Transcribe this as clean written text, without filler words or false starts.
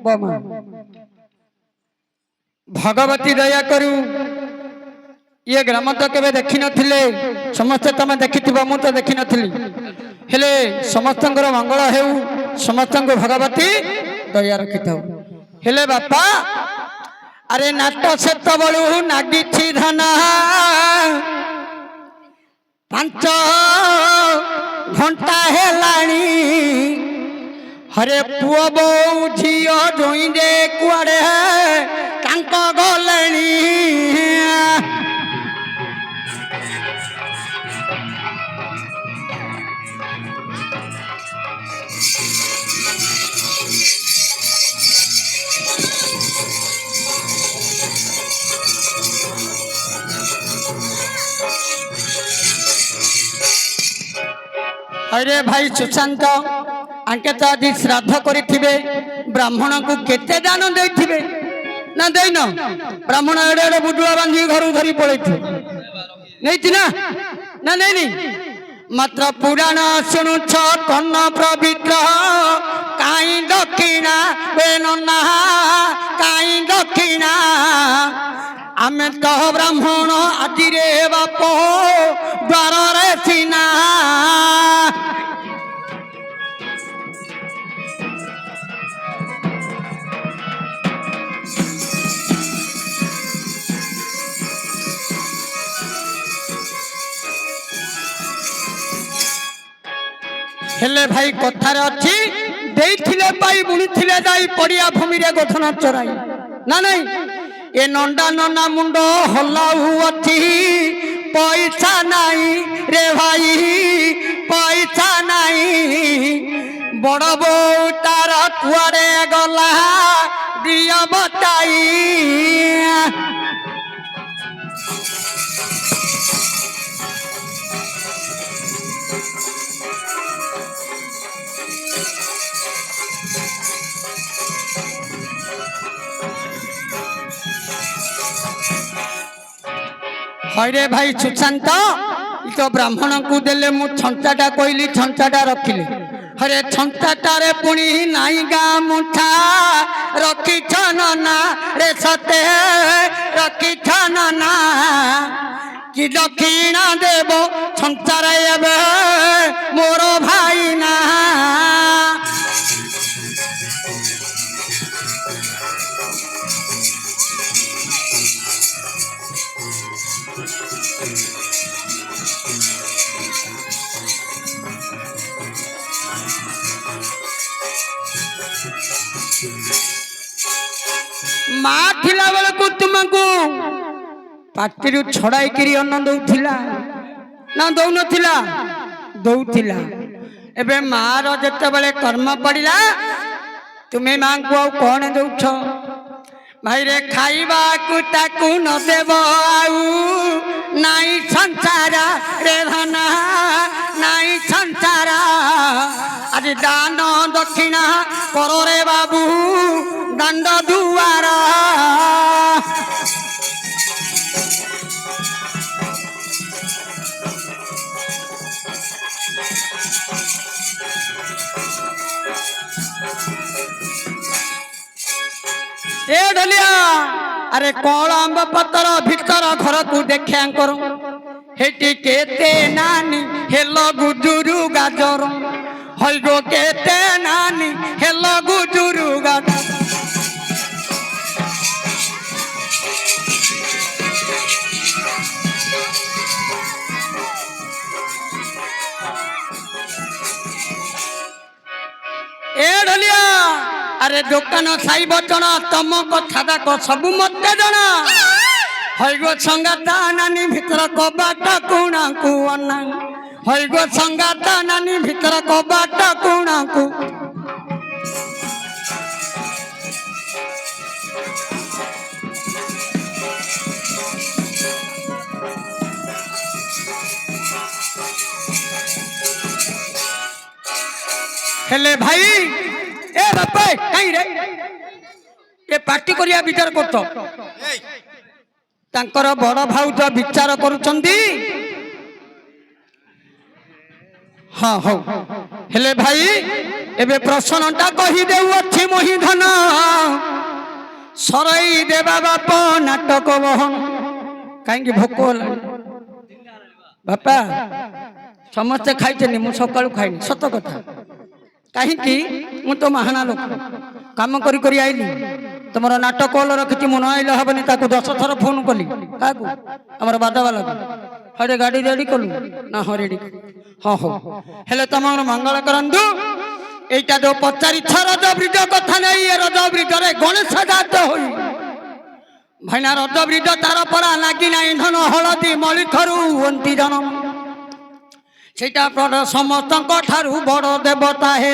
उपमा भगवती दया करू ये ग्राम तो केवे देखी नथिले समस्त तमे देखिथिबो मु तो देखी नथिली हेले समस्तंकर मंगल हेउ समस्तंको भगवती दया रखिथाउ हेले बापा अरे नाट सेत बळु नागिछि धना 5 घंटा हेलाणी हरे पुओ बो झियो जोइंदे कुआडे कांक गलेणी अरे भाई सुशांत आंके तो आज श्राद्ध करिथिबे ब्राह्मण को केते दान देथिबे ना देइन ब्राह्मण एडे एडे बुडुआ बांधी घर धरी पळैथि नैति ना ना नैनी मात्र पुराण सुनु छ कन्न पवित्र काई दक्षिणा बेनना काई दक्षिणा आमे तो ब्राह्मण आदि रे बाप द्वार रे सिना हेले भाई कथार अच्छी देइथिले पाई बुणीथिले जाई पड़िया भूमि रे गठन चराई ना नहीं ए नंडा नना मुंडो हल्लाऊ अच्छी पैसा नहीं रे भाई पैसा नहीं बड़ बो तार कुआड़े गला दिया बताई हरे भाई सुशांत तो ब्राह्मण को देले मु छंचाटा कहली छंचाटा रखिले हरे छंचाटारे पुणी नाई गा मुठा रखी छनना रे सते रखी छनना कि दक्षिणा देव छंचारे एबे मोर भाई ना माँ थिला बेले को तुमको पार्टी छड़ाई करी अन्न दौथिला ना दौ नथिला दौथिला एबे माँ रो जते बेले कर्म पड़िला तुम्हें माँ को कौन दौछ भाई रे खाइबा को ताकू न देव आउ नाई संसार रे धना नाई संसार आज दान दक्षिणा करो रे बाबू दंड दुआर ए ढलिया अरे कौन आंब पतर भीतर घर को देखा कर हेटी केते नानी हेलो गुजुरु गाजर हई गो केते नानी हेलो गुजुरु गाजर ए ढलिया अरे दुकान साई बचन तम कथा को सबू मत जना हईगो संगाता नानी भीतर कबाट कुणा को अना हईगो संगाता नानी भीतर कबाट कुणा को हेले भाई ए बापा कहीं रे ये पार्टी करिया विचार करतो तांकर बड़ भाउज विचार करूचंदी हाँ हो हेले भाई एबे प्रश्नटा कही देउ अछि मोहि धन ସରଇ ଦେବା ବାପ ନାଟକ ବହନ। କାହିଁକି ଭୋକ ହେଲାଣି ବାପା? ସମସ୍ତେ ଖାଇଛନ୍ତି, ମୁଁ ସକାଳୁ ଖାଇନି, ସତ କଥା। କାହିଁକି? ମୁଁ ତ ମାହାଣା ଲୋକ, କାମ କରି କରି ଆଇଲି। ତୁମର ନାଟକ ହଲ ରଖିଛି, ମୁଁ ନ ଆଇଲେ ହବନି। ତାକୁ 10 ଥର ଫୋନ କଲି। କାହାକୁ? ଆମର ବାଦାବାଲାକୁ। ହରେ ଗାଡ଼ି ରେଡ଼ି କଲୁ ନା? ହଁ ରେଡ଼ି। ହଁ ହଉ, ହେଲେ ତମର ମଙ୍ଗଳ କରନ୍ତୁ। এইটা তো 45 রজ ব্রিজ কথা নেই। এ রজ ব্রিজরে গণেশ জাত হই ভাইনা রজ ব্রিজ তার পরা লাগি না ইন্ধন হলদি মলিখরু অন্তি জনম। সেটা সমস্ত ঠারু বড় দেবতা হে।